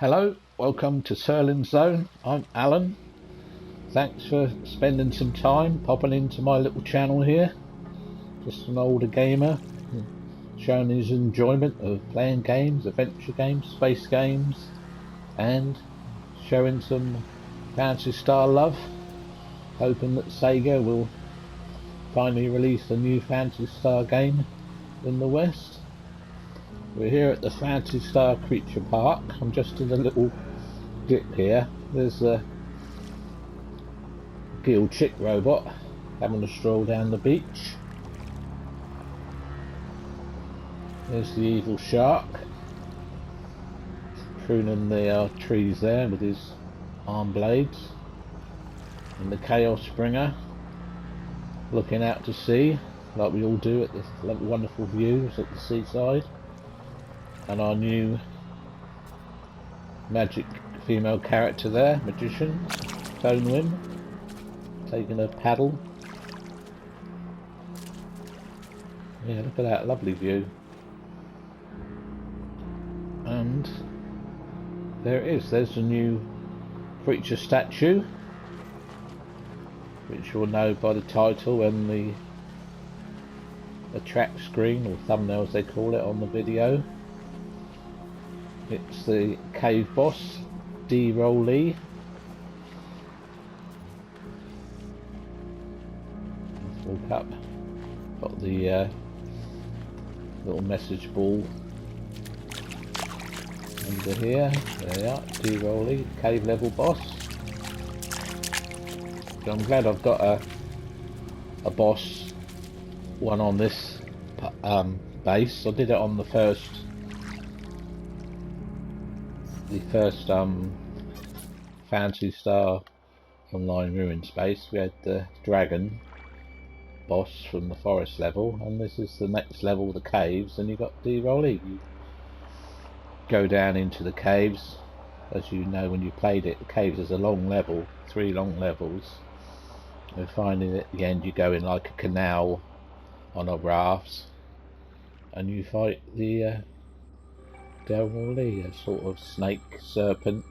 Hello, welcome to Serlin's Zone. I'm Alan. Thanks for spending some time popping into my little channel here. Just an older gamer showing his enjoyment of playing games, adventure games, space games, and showing some Phantasy Star love. Hoping that Sega will finally release a new Phantasy Star game in the West. We're here at the Phantasy Star Creature Park. I'm just in a little dip here. There's a Gil Chick robot having a stroll down the beach. There's the evil shark pruning the trees there with his arm blades. And the Chaos Springer looking out to sea like we all do at the wonderful views at the seaside. And our new magic female character there, magician, Tonewin, taking a paddle. Yeah, look at that lovely view. And there it is, there's the new creature statue, which you'll know by the title and the track screen, or thumbnail as they call it on the video. It's the cave boss, ROL. Let's walk up. Got the little message ball under here. There they are, ROL, cave level boss. So I'm glad I've got a boss one on this base. I did it on the first Phantasy Star Online Ruin space. We had the dragon boss from the forest level, and this is the next level, the caves, and you got ROL. You go down into the caves. As you know, when you played it, the caves is a long level, 3 long levels, and finally at the end you go in like a canal on a raft and you fight the ROL, a sort of snake serpent.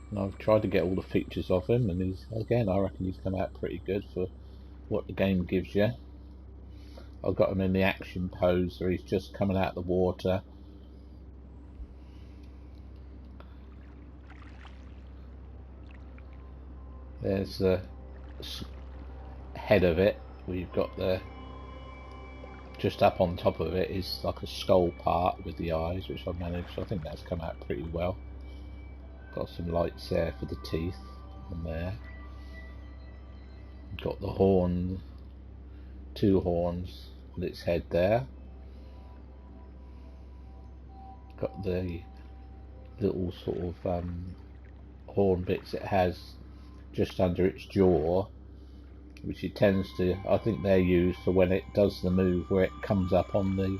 And I've tried to get all the features of him, and I reckon he's come out pretty good for what the game gives you. I've got him in the action pose where he's just coming out of the water. There's the head of it. We've got the just up on top of it is like a skull part with the eyes, which I've managed. I think that's come out pretty well. Got some lights there for the teeth on there. Got the horn, 2 horns on its head there. Got the little sort of horn bits it has just under its jaw, which it tends to, I think they're used for when it does the move where it comes up on the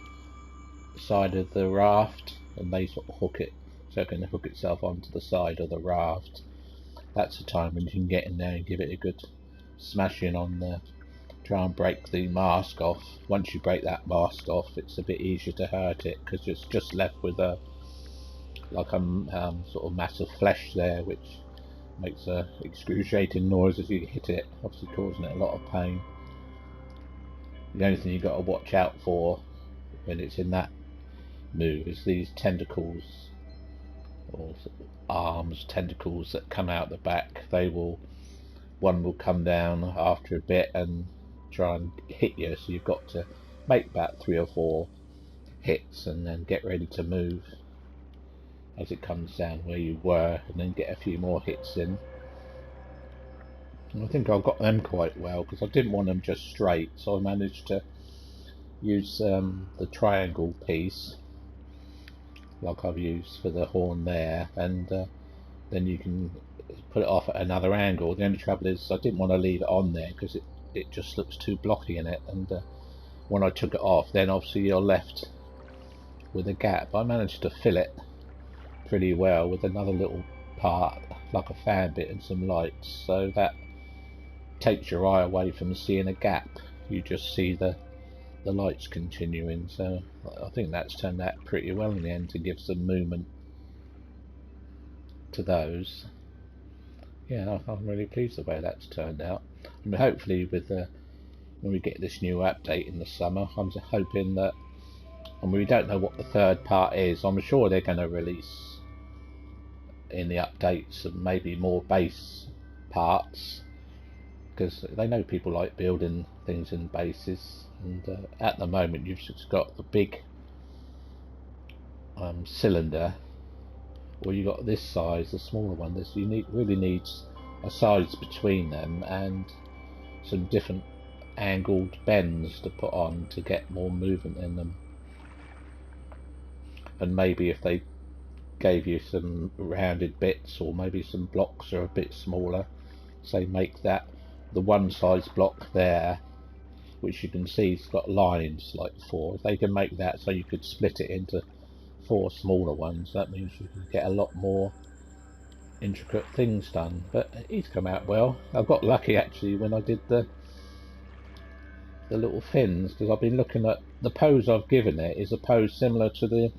side of the raft and they sort of hook it so it can hook itself onto the side of the raft. That's the time when you can get in there and give it a good smashing on the, try and break the mask off. Once you break that mask off, it's a bit easier to hurt it because it's just left with a like a sort of mass of flesh there, which makes a excruciating noise as you hit it, obviously causing it a lot of pain. The only thing you've got to watch out for when it's in that move is these tentacles, or arms, tentacles that come out the back. One will come down after a bit and try and hit you, so you've got to make about 3 or 4 hits and then get ready to move as it comes down where you were, and then get a few more hits in. And I think I got them quite well because I didn't want them just straight, so I managed to use the triangle piece like I've used for the horn there, and then you can put it off at another angle. The only trouble is I didn't want to leave it on there because it just looks too blocky in it, and when I took it off, then obviously you're left with a gap. I managed to fill it pretty well with another little part like a fan bit and some lights, so that takes your eye away from seeing a gap. You just see the the light's continuing, so I think that's turned out pretty well in the end to give some movement to those. Yeah, I'm really pleased the way that's turned out. I mean, hopefully with when we get this new update in the summer, I'm just hoping that, and we don't know what the third part is, I'm sure they're going to release in the updates and maybe more base parts, because they know people like building things in bases, and at the moment you've just got the big cylinder, or you got this size, the smaller one. Really needs a size between them and some different angled bends to put on to get more movement in them. And maybe if they gave you some rounded bits, or maybe some blocks are a bit smaller, say make that the one size block there, which you can see it's got lines like 4, if they can make that so you could split it into 4 smaller ones, that means you can get a lot more intricate things done. But he's come out well. I got lucky actually when I did the little fins, because I've been looking at the pose I've given it is a pose similar to the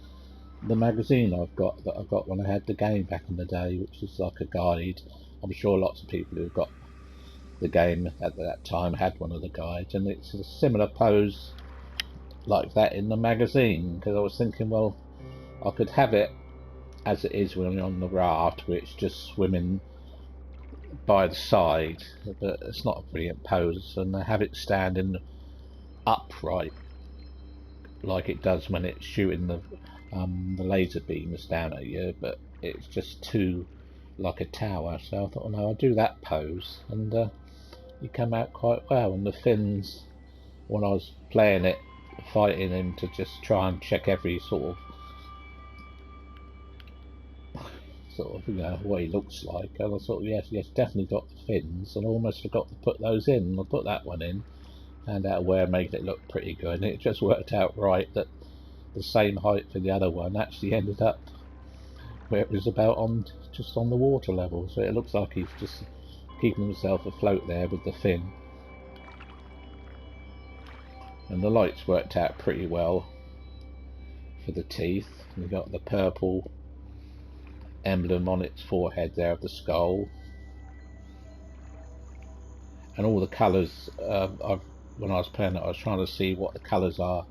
magazine I got when I had the game back in the day, which is like a guide. I'm sure lots of people who got the game at that time had one of the guides, and it's a similar pose like that in the magazine, because I was thinking, well, I could have it as it is when you're on the raft, where it's just swimming by the side, but it's not a brilliant pose, and I have it standing upright like it does when it's shooting the laser beams down at you, but it's just too like a tower. So I thought, well, no, I'll do that pose, and it came out quite well. And the fins, when I was playing it, fighting him to just try and check every sort of you know what he looks like, and I thought, yes, definitely got the fins, and I almost forgot to put those in. I put that one in, found out where, made it look pretty good, and it just worked out right that the same height for the other one actually ended up where it was about just on the water level, so it looks like he's just keeping himself afloat there with the fin. And the lights worked out pretty well for the teeth. We got the purple emblem on its forehead there of the skull, and all the colours. When I was playing it, I was trying to see what the colours are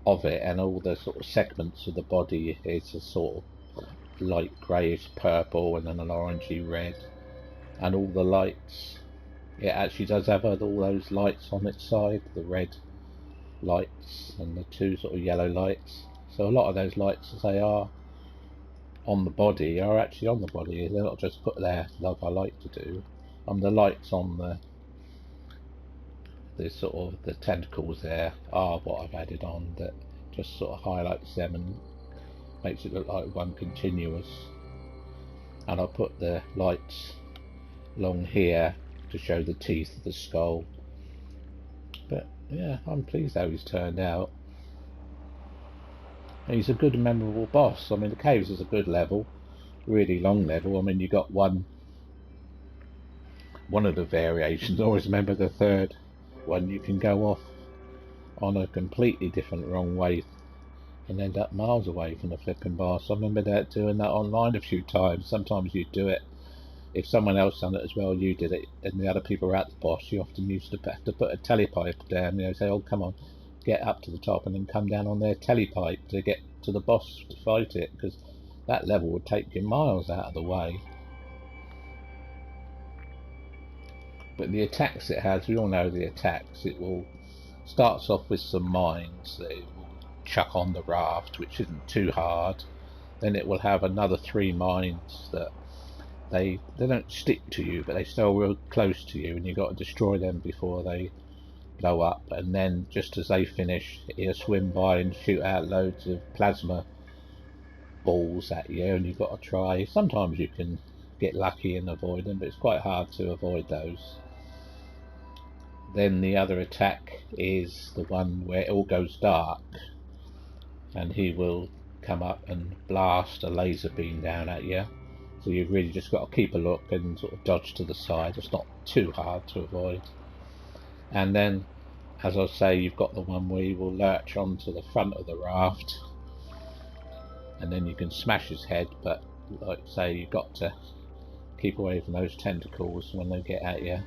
of it, and all the sort of segments of the body is a sort of light greyish purple and then an orangey red, and all the lights, it actually does have all those lights on its side, the red lights and the 2 sort of yellow lights. So a lot of those lights, as they are on the body, are actually on the body, they're not just put there like I like to do. The lights on the sort of the tentacles there are what I've added on, that just sort of highlights them and makes it look like one continuous. And I put the lights along here to show the teeth of the skull. But yeah, I'm pleased how he's turned out. And he's a good and memorable boss. I mean, the caves is a good level, really long level. I mean, you got one of the variations. I always remember the third one, you can go off on a completely different wrong way and end up miles away from the flipping boss. I remember doing that online a few times. Sometimes you do it, if someone else done it as well, you did it, and the other people were at the boss, you often used to have to put a telepipe down, you know, say, oh come on, get up to the top, and then come down on their telepipe to get to the boss to fight it, because that level would take you miles out of the way. But the attacks it has, we all know the attacks. It will starts off with some mines that it will chuck on the raft, which isn't too hard. Then it will have another 3 mines that they don't stick to you, but they stay real close to you, and you've got to destroy them before they blow up. And then just as they finish, he'll swim by and shoot out loads of plasma balls at you, and you've got to try. Sometimes you can get lucky and avoid them, but it's quite hard to avoid those. Then the other attack is the one where it all goes dark, and he will come up and blast a laser beam down at you. So you've really just got to keep a look and sort of dodge to the side. It's not too hard to avoid. And then as I say, you've got the one where you will lurch onto the front of the raft and then you can smash his head, but like I say, you've got to keep away from those tentacles when they get at you.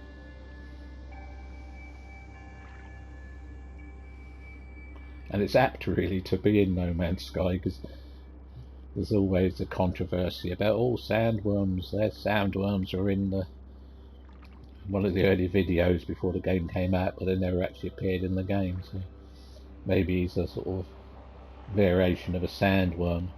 And it's apt really to be in No Man's Sky, because there's always a controversy about sandworms. Their sandworms are in one of the early videos before the game came out, but they never actually appeared in the game. So maybe he's a sort of variation of a sandworm.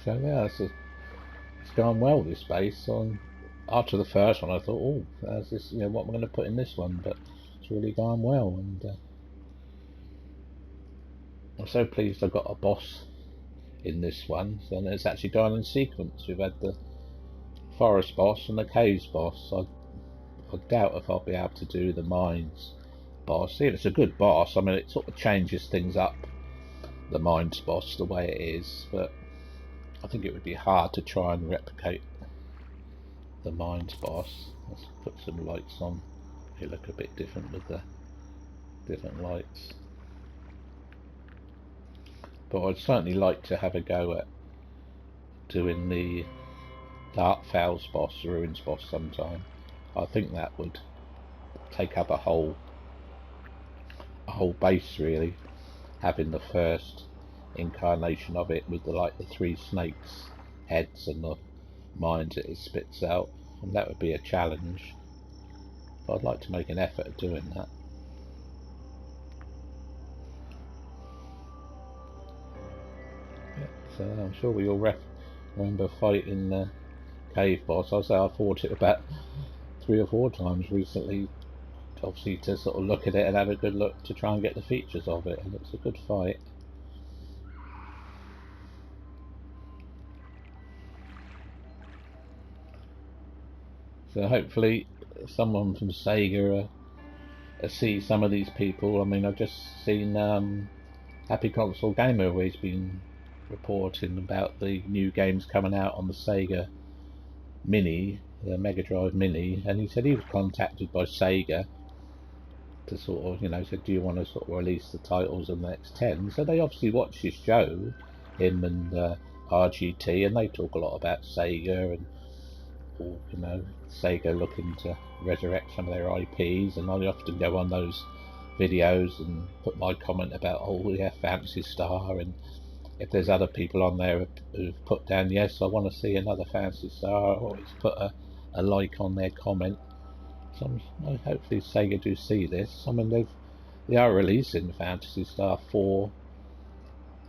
So yeah, it's gone well, this base. After the first one, I thought, oh, there's this, what am I going to put in this one? But it's really gone well, and I'm so pleased I got a boss in this one. So it's actually gone in sequence. We've had the forest boss and the caves boss. I doubt if I'll be able to do the mines boss. It's a good boss. I mean, it sort of changes things up, the mines boss, the way it is, but I think it would be hard to try and replicate the mines boss. Let's put some lights on. They look a bit different with the different lights. But I'd certainly like to have a go at doing the Dark Fowls boss, Ruins boss sometime. I think that would take up a whole base really, having the first incarnation of it with the 3 snakes heads and the mines that it spits out, and that would be a challenge. But I'd like to make an effort at doing that. So I'm sure we all remember fighting the cave boss. I fought it about 3 or 4 times recently, obviously to sort of look at it and have a good look to try and get the features of it, and it's a good fight. So hopefully someone from Sega see some of these people. I mean, I've just seen Happy Console Gamer, where he's been reporting about the new games coming out on the Sega Mini, the Mega Drive Mini, and he said he was contacted by Sega to sort of, said, do you want to sort of release the titles of the next 10? So they obviously watch his show, him and RGT, and they talk a lot about Sega and Sega looking to resurrect some of their IPs, and I often go on those videos and put my comment about, Phantasy Star, and if there's other people on there who've put down, yes, I want to see another Phantasy Star, or always put a like on their comment. So hopefully Sega do see this. I mean, they are releasing Phantasy Star 4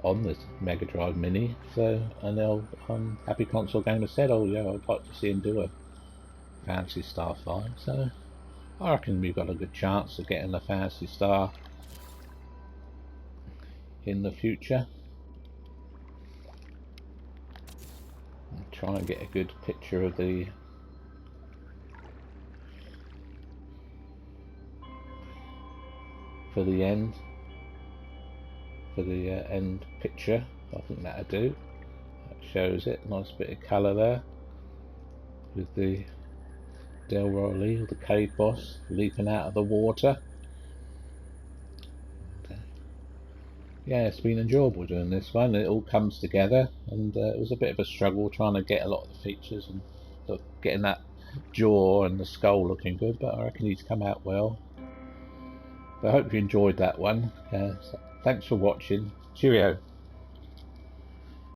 on the Mega Drive Mini, so, and they'll Happy Console Gamer said, oh yeah, I'd like to see him do a Phantasy Star 5, so I reckon we've got a good chance of getting a Phantasy Star in the future. I'll try and get a good picture of the end picture. I think that'll do. That shows it, nice bit of colour there with the Del ROL, the cave boss, leaping out of the water. Yeah, it's been enjoyable doing this one. It all comes together, and it was a bit of a struggle trying to get a lot of the features and getting that jaw and the skull looking good, but I reckon he's come out well. But I hope you enjoyed that one. So thanks for watching. Cheerio.